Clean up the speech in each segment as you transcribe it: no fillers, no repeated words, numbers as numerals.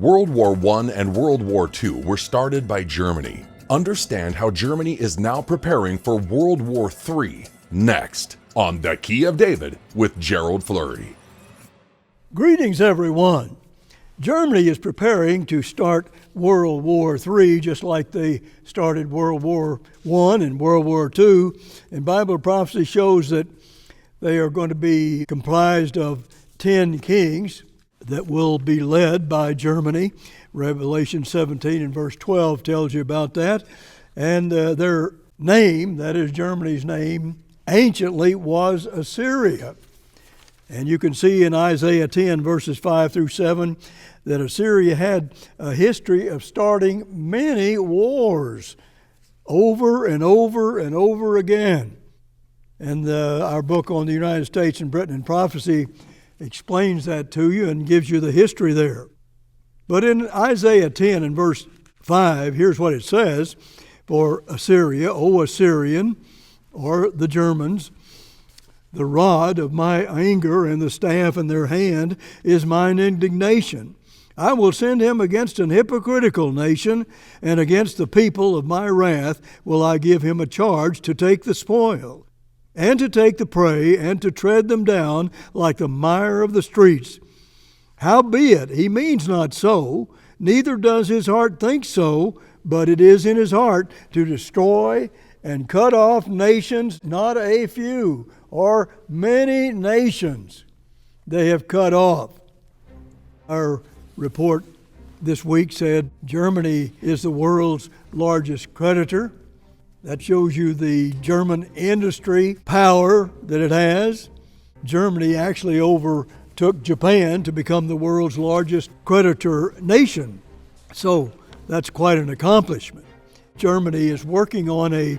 World War I and World War II were started by Germany. Understand how Germany is now preparing for World War III next on The Key of David with Gerald Flurry. Greetings, everyone. Germany is preparing to start World War III just like they started World War I and World War II. And Bible prophecy shows that they are going to be comprised of 10 kings that will be led by Germany. Revelation 17 and verse 12 tells you about that. And their name, that is Germany's name, anciently was Assyria. And you can see in Isaiah 10 verses 5 through 7 that Assyria had a history of starting many wars over and over and over again. And our book on the United States and Britain and Prophecy explains that to you and gives you the history there. But in Isaiah 10 and verse 5, here's what it says: For Assyria, O Assyrian, or the Germans, the rod of my anger and the staff in their hand is mine indignation. I will send him against an hypocritical nation, and against the people of my wrath will I give him a charge to take the spoil, and to take the prey, and to tread them down like the mire of the streets. Howbeit he means not so, neither does his heart think so, but it is in his heart to destroy and cut off nations, not a few, or many nations they have cut off. Our report this week said Germany is the world's largest creditor. That shows you the German industry power that it has. Germany actually overtook Japan to become the world's largest creditor nation. So that's quite an accomplishment. Germany is working on a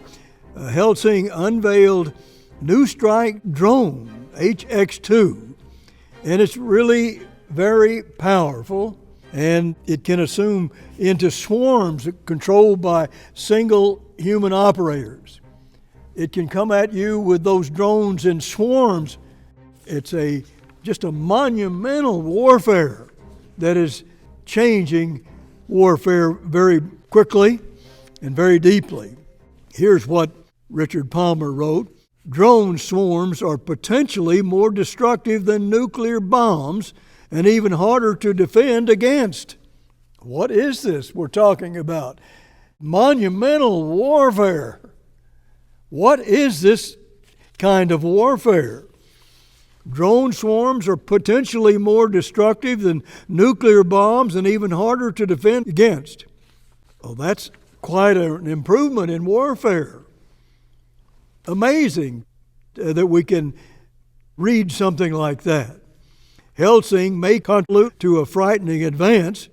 Helsing unveiled new strike drone, HX-2, and it's really very powerful, and it can assume into swarms controlled by single human operators. It can come at you with those drones in swarms. It's just a monumental warfare that is changing warfare very quickly and very deeply. Here's what Richard Palmer wrote: Drone swarms are potentially more destructive than nuclear bombs and even harder to defend against. What is this we're talking about? Monumental warfare. What is this kind of warfare? Drone swarms are potentially more destructive than nuclear bombs and even harder to defend against. Well, that's quite an improvement in warfare. Amazing that we can read something like that. Helsing may conclude to a frightening advance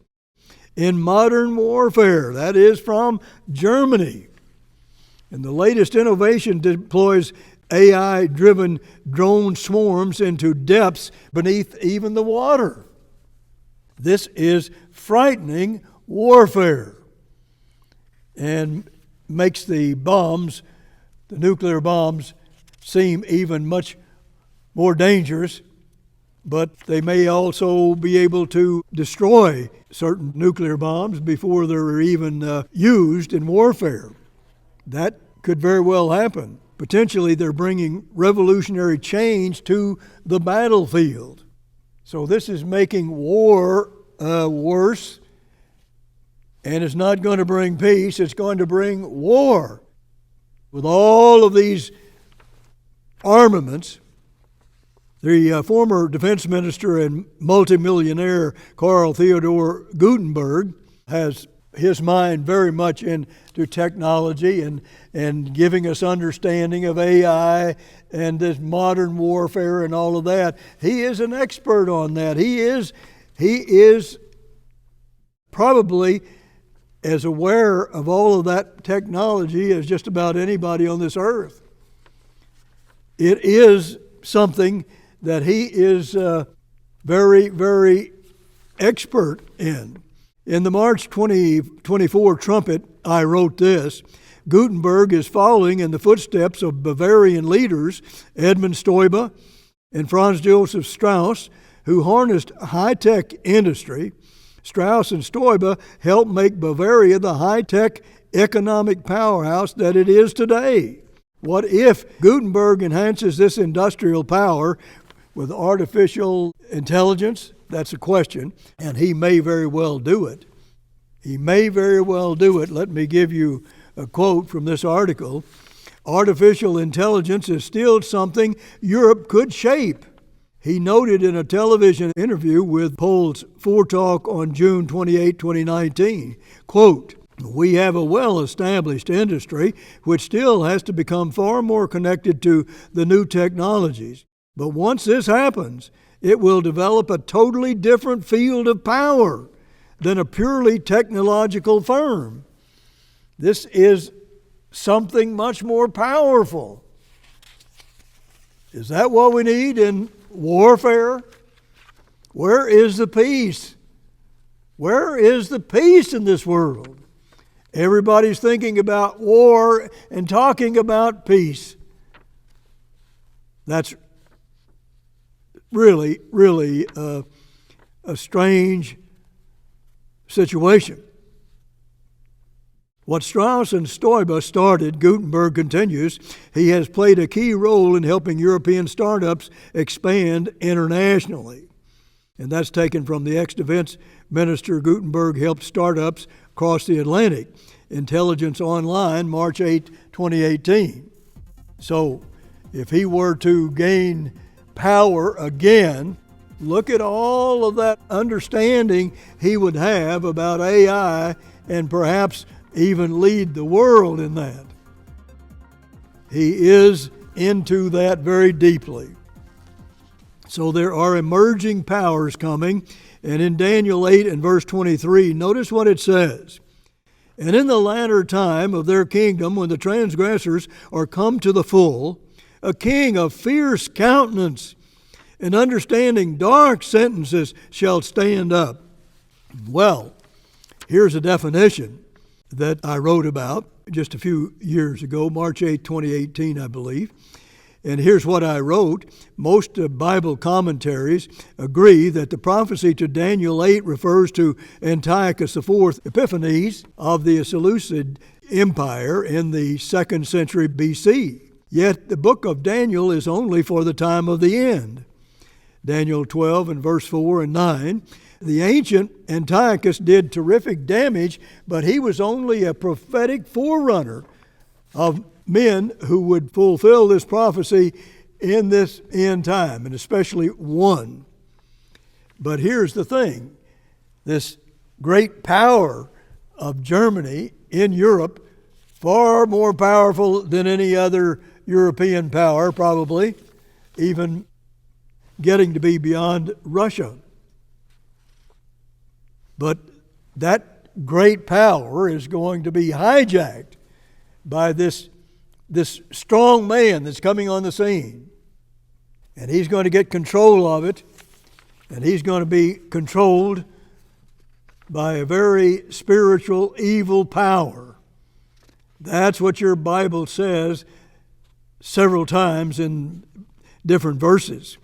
in modern warfare. That is from Germany. And the latest innovation deploys AI-driven drone swarms into depths beneath even the water. This is frightening warfare and makes the bombs, the nuclear bombs, seem even much more dangerous, but they may also be able to destroy certain nuclear bombs before they're even used in warfare. That could very well happen. Potentially they're bringing revolutionary change to the battlefield. So this is making war worse, and it's not going to bring peace, it's going to bring war. With all of these armaments, the former defense minister and multimillionaire Karl Theodor Gutenberg has his mind very much into technology and giving us understanding of AI and this modern warfare and all of that. He is an expert on that. He is probably as aware of all of that technology as just about anybody on this earth. It is something that he is very, very expert in. In the March 2024 trumpet, I wrote this: Gutenberg is following in the footsteps of Bavarian leaders Edmund Stoiber and Franz Joseph Strauss, who harnessed high-tech industry Strauss and Stoiber helped make Bavaria the high-tech economic powerhouse that it is today. What if Gutenberg enhances this industrial power with artificial intelligence? That's a question, and he may very well do it. He may very well do it. Let me give you a quote from this article. Artificial intelligence is still something Europe could shape. He noted in a television interview with Pols Fortalk on June 28, 2019, quote, "We have a well-established industry which still has to become far more connected to the new technologies. But once this happens, it will develop a totally different field of power than a purely technological firm. This is something much more powerful." Is that what we need in warfare? Where is the peace? Where is the peace in this world? Everybody's thinking about war and talking about peace. That's really a strange situation. What Strauss and Stoiber started, Gutenberg continues. He has played a key role in helping European startups expand internationally. And that's taken from the ex-defense minister. Gutenberg helped startups across the Atlantic. Intelligence Online, March 8, 2018. So if he were to gain power again, look at all of that understanding he would have about AI and perhaps even lead the world in that. He is into that very deeply. So there are emerging powers coming. And in Daniel 8 and verse 23, notice what it says. "And in the latter time of their kingdom, when the transgressors are come to the full, a king of fierce countenance and understanding dark sentences shall stand up." Well, here's a definition that I wrote about just a few years ago, March 8, 2018, I believe. And here's what I wrote. Most Bible commentaries agree that the prophecy to Daniel 8 refers to Antiochus IV Epiphanes of the Seleucid Empire in the 2nd century BC. Yet the book of Daniel is only for the time of the end. Daniel 12 and verse 4 and 9. The ancient Antiochus did terrific damage, but he was only a prophetic forerunner of men who would fulfill this prophecy in this end time, and especially one. But here's the thing. This great power of Germany in Europe, far more powerful than any other European power, probably, even getting to be beyond Russia. But that great power is going to be hijacked by this strong man that's coming on the scene. And he's going to get control of it, and he's going to be controlled by a very spiritual evil power. That's what your Bible says several times in different verses.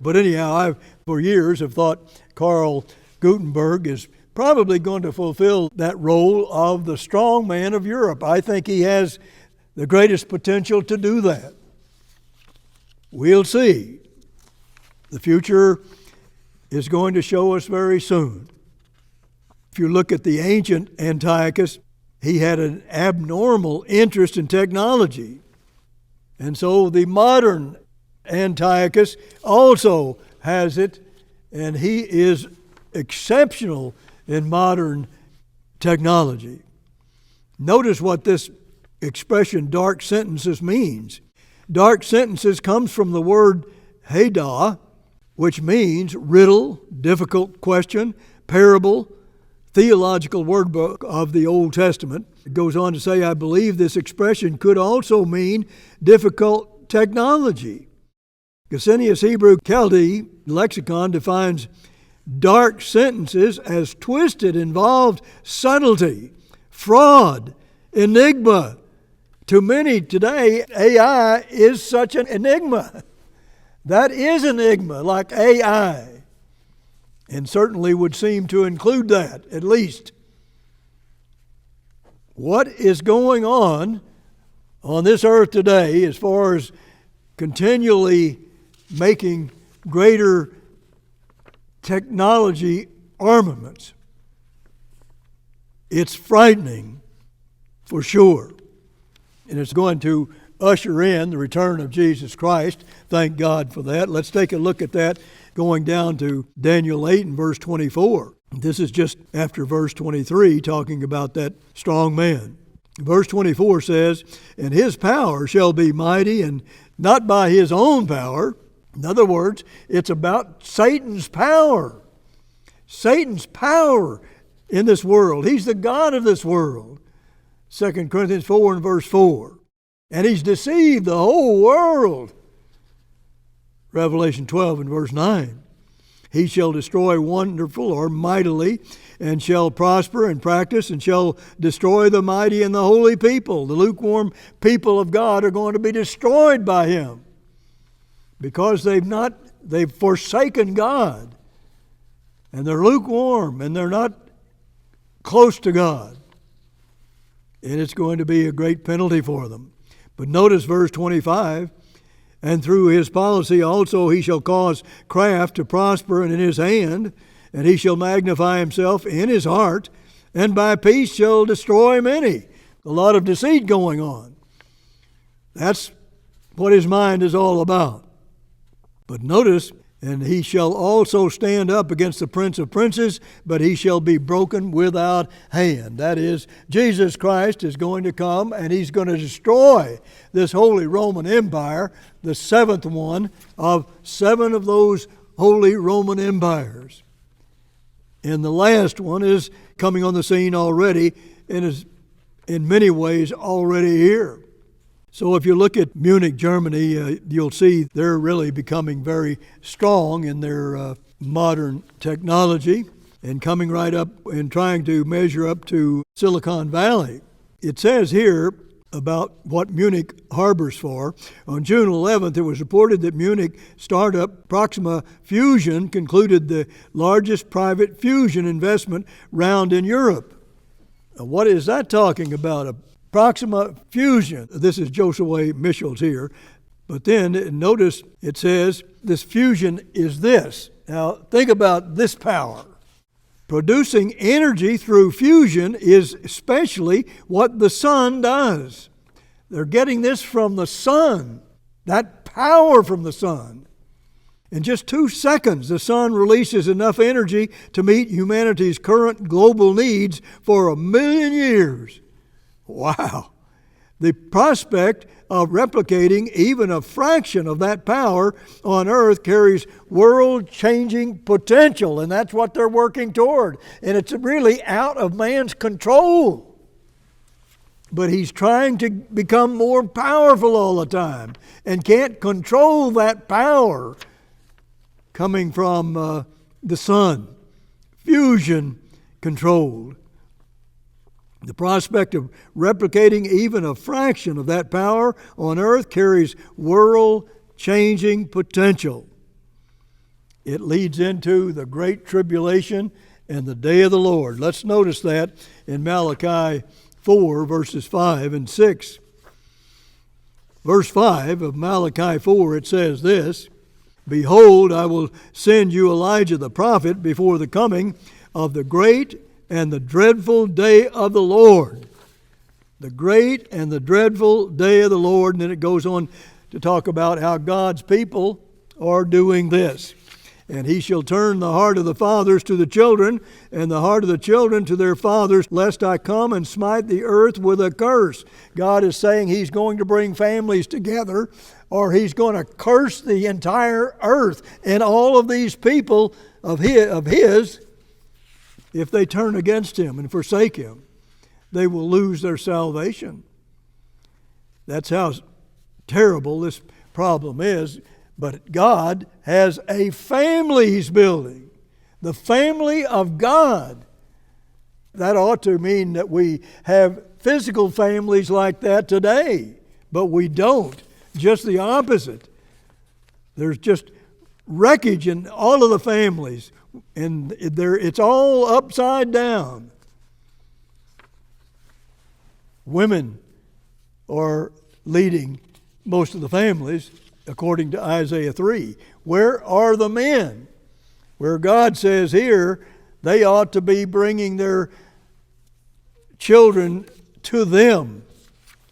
But anyhow, I for years have thought Karl Gutenberg is probably going to fulfill that role of the strong man of Europe. I think he has the greatest potential to do that. We'll see. The future is going to show us very soon. If you look at the ancient Antiochus, he had an abnormal interest in technology. And so the modern Antiochus also has it, and he is exceptional in modern technology. Notice what this expression dark sentences means. Dark sentences comes from the word hadah, which means riddle, difficult question, parable, theological word book of the Old Testament. It goes on to say, I believe this expression could also mean difficult technology. Gesenius Hebrew Chaldee lexicon defines dark sentences as twisted, involved subtlety, fraud, enigma. To many today, AI is such an enigma. That is an enigma, like AI. and certainly would seem to include that, at least. What is going on this earth today as far as continually making greater technology armaments? It's frightening for sure. And it's going to usher in the return of Jesus Christ. Thank God for that. Let's take a look at that going down to Daniel 8 and verse 24. This is just after verse 23, talking about that strong man. Verse 24 says, "And his power shall be mighty, and not by his own power." In other words, it's about Satan's power. Satan's power in this world. He's the God of this world. 2 Corinthians 4 and verse 4. And he's deceived the whole world. Revelation 12 and verse 9. He shall destroy wonderful or mightily, and shall prosper and practice, and shall destroy the mighty and the holy people. The lukewarm people of God are going to be destroyed by him, because they've forsaken God, and they're lukewarm, and they're not close to God. And it's going to be a great penalty for them. But notice verse 25, "And through his policy also he shall cause craft to prosper in his hand, and he shall magnify himself in his heart, and by peace shall destroy many." A lot of deceit going on. That's what his mind is all about. But notice, "And he shall also stand up against the prince of princes, but he shall be broken without hand." That is, Jesus Christ is going to come and he's going to destroy this Holy Roman Empire, the seventh one of seven of those Holy Roman empires. And the last one is coming on the scene already and is in many ways already here. So if you look at Munich, Germany, you'll see they're really becoming very strong in their modern technology and coming right up and trying to measure up to Silicon Valley. It says here about what Munich harbors for. On June 11th, it was reported that Munich startup Proxima Fusion concluded the largest private fusion investment round in Europe. Now, what is that talking about? Proxima Fusion. This is Josue Michels here. But then notice it says this fusion is this. Now think about this power. Producing energy through fusion is especially what the sun does. They're getting this from the sun, that power from the sun. In just 2 seconds, the sun releases enough energy to meet humanity's current global needs for 1,000,000 years. Wow. The prospect of replicating even a fraction of that power on earth carries world-changing potential, and that's what they're working toward. And it's really out of man's control. But he's trying to become more powerful all the time and can't control that power coming from the sun. Fusion controlled. The prospect of replicating even a fraction of that power on earth carries world-changing potential. It leads into the great tribulation and the day of the Lord. Let's notice that in Malachi 4, verses 5 and 6. Verse 5 of Malachi 4, it says this, "Behold, I will send you Elijah the prophet before the coming of the great and the dreadful day of the Lord." The great and the dreadful day of the Lord. And then it goes on to talk about how God's people are doing this. "And he shall turn the heart of the fathers to the children, and the heart of the children to their fathers, lest I come and smite the earth with a curse." God is saying he's going to bring families together, or he's going to curse the entire earth and all of these people of his. If they turn against him and forsake him, they will lose their salvation. That's how terrible this problem is. But God has a family he's building. The family of God. That ought to mean that we have physical families like that today. But we don't. Just the opposite. There's just wreckage in all of the families, and it's all upside down. Women are leading most of the families, according to Isaiah 3. Where are the men? Where God says here they ought to be bringing their children to them.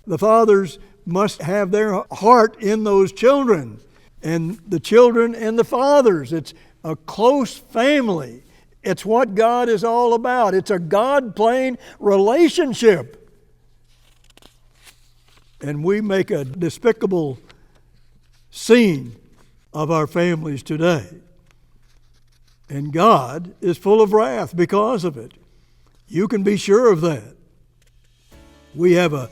The fathers must have their heart in those children, and the children and the fathers. It's a close family. It's what God is all about. It's a God-plane relationship. And we make a despicable scene of our families today. And God is full of wrath because of it. You can be sure of that. We have a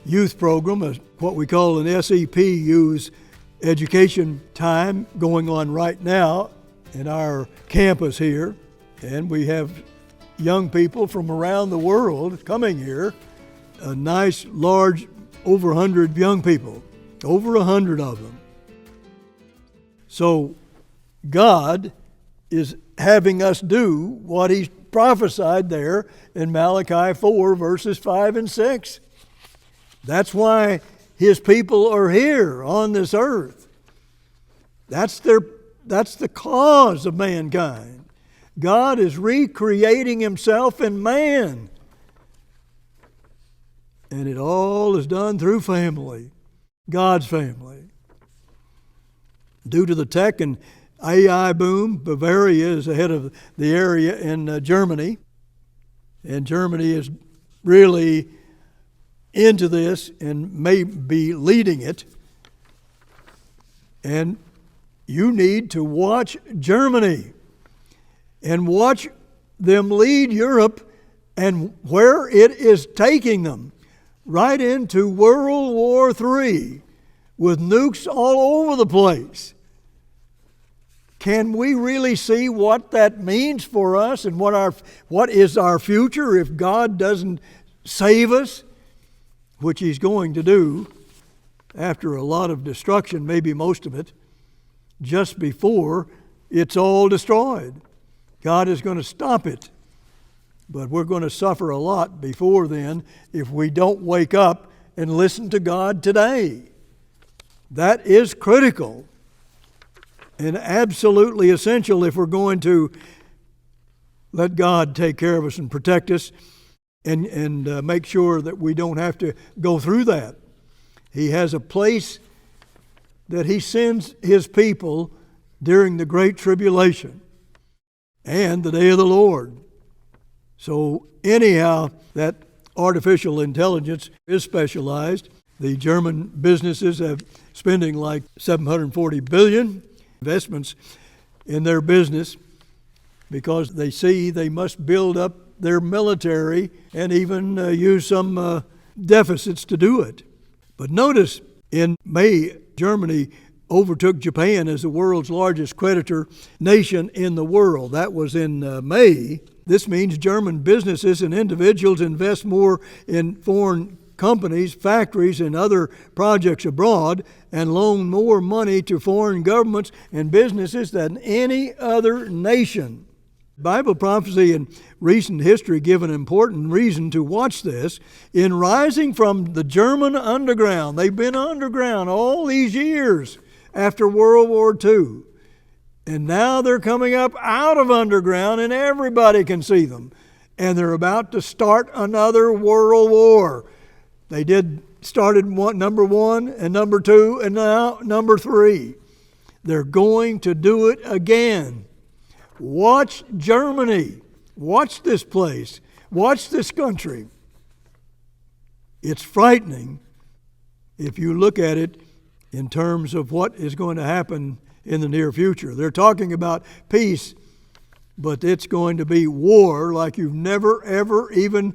youth program, what we call an SEP, Youth Education Time, going on right now in our campus here. And we have young people from around the world coming here, a nice, large, over 100 young people, over 100 of them. So God is having us do what He prophesied there in Malachi 4, verses 5 and 6. That's why His people are here on this earth. That's the cause of mankind. God is recreating Himself in man. And it all is done through family, God's family. Due to the tech and AI boom, Bavaria is ahead of the area in Germany. And Germany is really into this and may be leading it. And you need to watch Germany and watch them lead Europe and where it is taking them. Right into World War III with nukes all over the place. Can we really see what that means for us and what is our future if God doesn't save us, which He's going to do after a lot of destruction, maybe most of it, just before it's all destroyed. God is going to stop it. But we're going to suffer a lot before then if we don't wake up and listen to God today. That is critical and absolutely essential if we're going to let God take care of us and protect us and make sure that we don't have to go through that. He has a place that He sends His people during the Great Tribulation and the day of the Lord. So anyhow, that artificial intelligence is specialized. The German businesses have spending like $740 billion investments in their business because they see they must build up their military and even use some deficits to do it. But notice in May, Germany overtook Japan as the world's largest creditor nation in the world. That was in May. This means German businesses and individuals invest more in foreign companies, factories, and other projects abroad and loan more money to foreign governments and businesses than any other nation. Bible prophecy and recent history give an important reason to watch this. In rising from the German underground, they've been underground all these years after World War II. And now they're coming up out of underground and everybody can see them. And they're about to start another world war. They started number 1 and number 2 and now number 3. They're going to do it again. Watch Germany. Watch this place. Watch this country. It's frightening if you look at it in terms of what is going to happen in the near future. They're talking about peace, but it's going to be war like you've never, ever even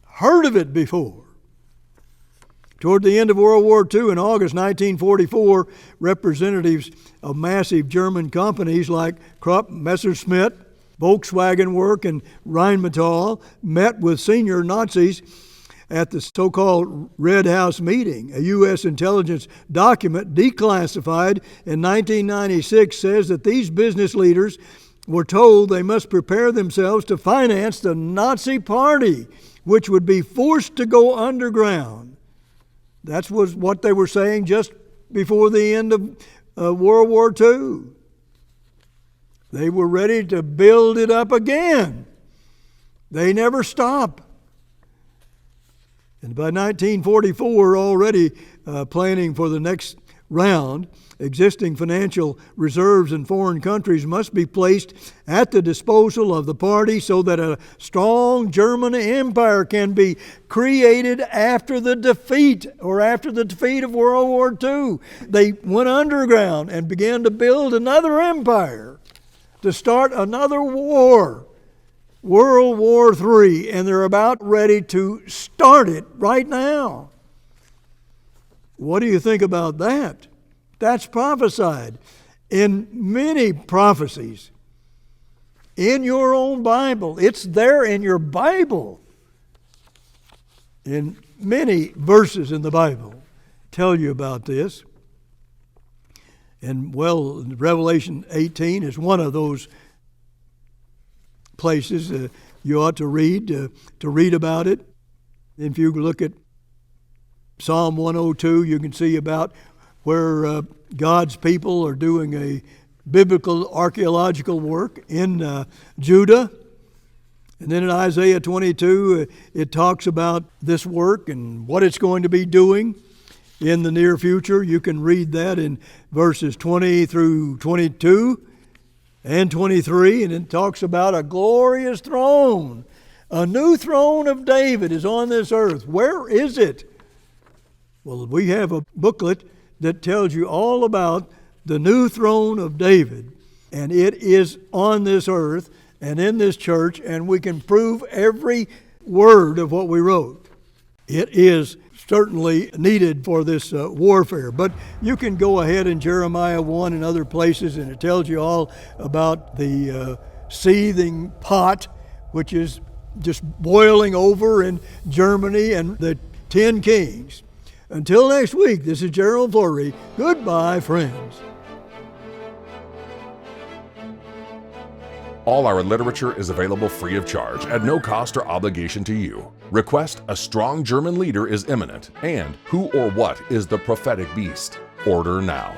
heard of it before. Toward the end of World War II, in August 1944, representatives of massive German companies like Krupp, Messerschmitt, Volkswagen Work, and Rheinmetall met with senior Nazis at the so-called Red House meeting. A U.S. intelligence document declassified in 1996 says that these business leaders were told they must prepare themselves to finance the Nazi Party, which would be forced to go underground. That was what they were saying just before the end of World War II. They were ready to build it up again. They never stop. And by 1944, already planning for the next round, existing financial reserves in foreign countries must be placed at the disposal of the party so that a strong German empire can be created after the defeat of World War II. They went underground and began to build another empire, to start another war, World War III, and they're about ready to start it right now. What do you think about that? That's prophesied in many prophecies in your own Bible. It's there in your Bible. In many verses in the Bible tell you about this. And well, Revelation 18 is one of those places you ought to read about it. If you look at Psalm 102, you can see about where God's people are doing a biblical archaeological work in Judah. And then in Isaiah 22, it talks about this work and what it's going to be doing in the near future. You can read that in verses 20 through 22 and 23, and it talks about a glorious throne. A new throne of David is on this earth. Where is it? Well, we have a booklet that tells you all about the new throne of David, and it is on this earth and in this church, and we can prove every word of what we wrote. It is certainly needed for this warfare. But you can go ahead in Jeremiah 1 and other places, and it tells you all about the seething pot, which is just boiling over in Germany, and the 10 kings. Until next week, this is Gerald Flurry. Goodbye, friends. All our literature is available free of charge at no cost or obligation to you. Request A Strong German Leader is Imminent and Who or What is the Prophetic Beast? Order now.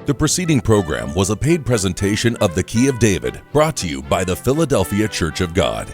The preceding program was a paid presentation of The Key of David, brought to you by the Philadelphia Church of God.